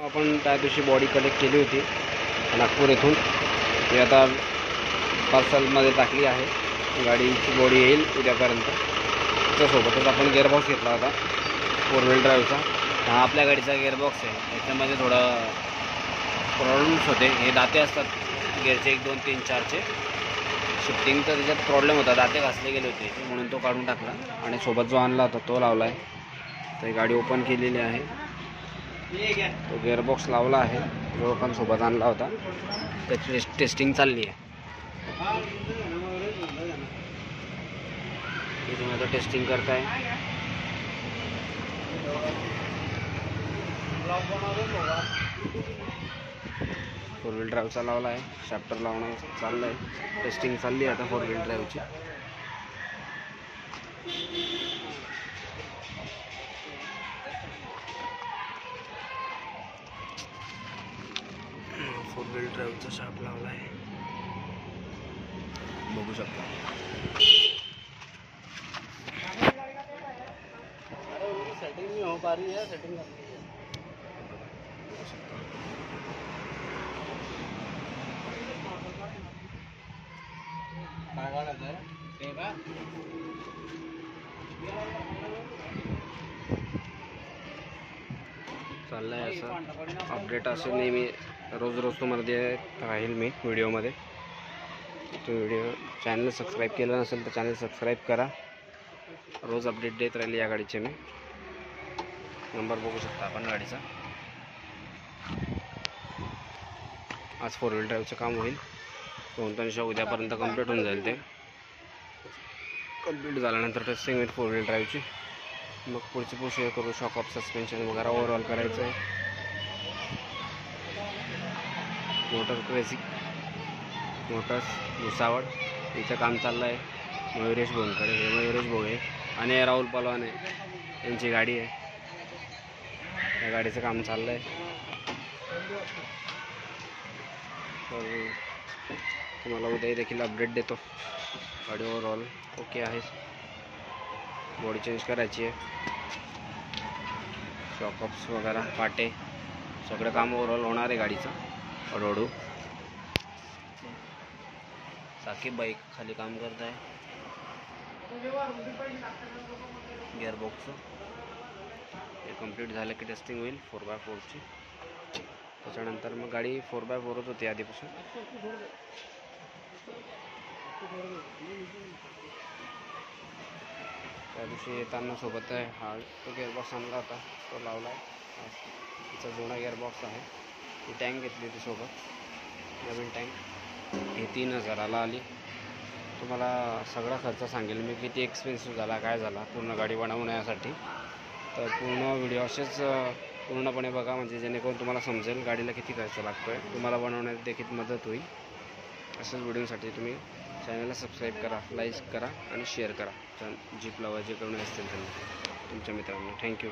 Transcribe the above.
आपण त्या दिवशी बॉडी कलेक्ट केली होती नागपूर येथून. ती आता पार्सलमध्ये टाकली आहे. गाडीची बॉडी येईल उद्यापर्यंत. त्याच्यासोबतच आपण गिअरबॉक्स घेतला होता 4 व्हील ड्राईव्हचा. हा आपल्या गाडीचा गिअरबॉक्स आहे. याच्यामध्ये थोडं प्रॉब्लेम्स होते. हे दाते असतात गिअरचे 1 2 3 4चे. शिफ्टिंग तर त्याच्यात प्रॉब्लेम होता, दाते घासले गेले होते म्हणून तो काढून टाकला आणि सोबत जो आणला होता तो लावला आहे. तर ही गाडी ओपन केलेली आहे. तो गिअरबॉक्स लावला आहे जो पण सोबत आणला होता. त्याची टेस्टिंग चालली आहे. तुम्ही आता टेस्टिंग करताय. 4 व्हील ड्राईव्हचा लावला आहे. शॅप्टर लावणं चाललं आहे. टेस्टिंग चालली आहे आता 4 व्हील ड्राईव्हची. फोर व्हील ड्राईव्हचा शाफ्ट लावला आहे, बघू शकता. सेटिंग नहीं हो पा रही है, सेटिंग चाललं आहे असं. अपडेट असे नेहमी रोज रोज तुम्हाला देत राहील मी व्हिडिओमध्ये. तो व्हिडिओ चॅनल सबस्क्राईब केलं नसेल तर चॅनल सबस्क्राईब करा. रोज अपडेट देत राहील या गाडीचे मी. नंबर बघू शकता आपण गाडीचा. आज 4 व्हील ड्राईव्हचं काम होईल. 2-3 उद्यापर्यंत कंप्लीट होऊन जाईल. ते कंप्लीट झाल्यानंतर टेस्टिंग होईल 4 व्हील ड्राईव्हची. मग पुढची प्रोसेस करू. शॉक ऑफ सस्पेन्शन वगैरे ओव्हरऑल करायचं आहे. मोटर क्रेझी मोटर्स भुसावळ इथं काम चाललं आहे. मयुरेश भोनकडे. हे मयुरेश भाऊ आहे आणि राहुल पलवान आहे, यांची गाडी आहे. त्या गाडीचं काम चाललं आहे. तर तुम्हाला उद्याही देखील अपडेट देतो. गाडी ओव्हरऑल ओके आहे. बॉडी चेंज करायची आहे. शॉकअप्स वगैरे पाटे सगळं काम ओव्हरऑल होणार आहे गाडीचं हळूहळू. साकीब बाईक खाली काम करत आहे गिअरबॉक्सचं. हे कंप्लीट झालं की टेस्टिंग होईल 4x4ची. त्याच्यानंतर मग गाडी 4x4च होती आधीपासून. त्या दिवशी येताना सोबत आहे हा तो गिअरबॉक्स आणला होता, तो लावला आहे. तिचा जुना गिअरबॉक्स आहे. ही टँक घेतली होती सोबत, नवीन टँक. ही 3000ला आली. तुम्हाला सगळा खर्च सांगेल मी, किती एक्सपेन्सिव्ह झाला काय झाला पूर्ण गाडी बनवण्यासाठी. तर पूर्ण व्हिडिओ असेच पूर्णपणे बघा, म्हणजे जेणेकरून तुम्हाला समजेल गाडीला किती खर्च लागतो आहे. तुम्हाला बनवण्यात देखील मदत होईल. अशाच व्हिडिओसाठी तुम्ही चॅनलला सबस्क्राईब करा, लाईक करा आणि शेअर करा. जीप लवर जे करून असतील त्यांना तुमच्या मित्रांना. थँक्यू.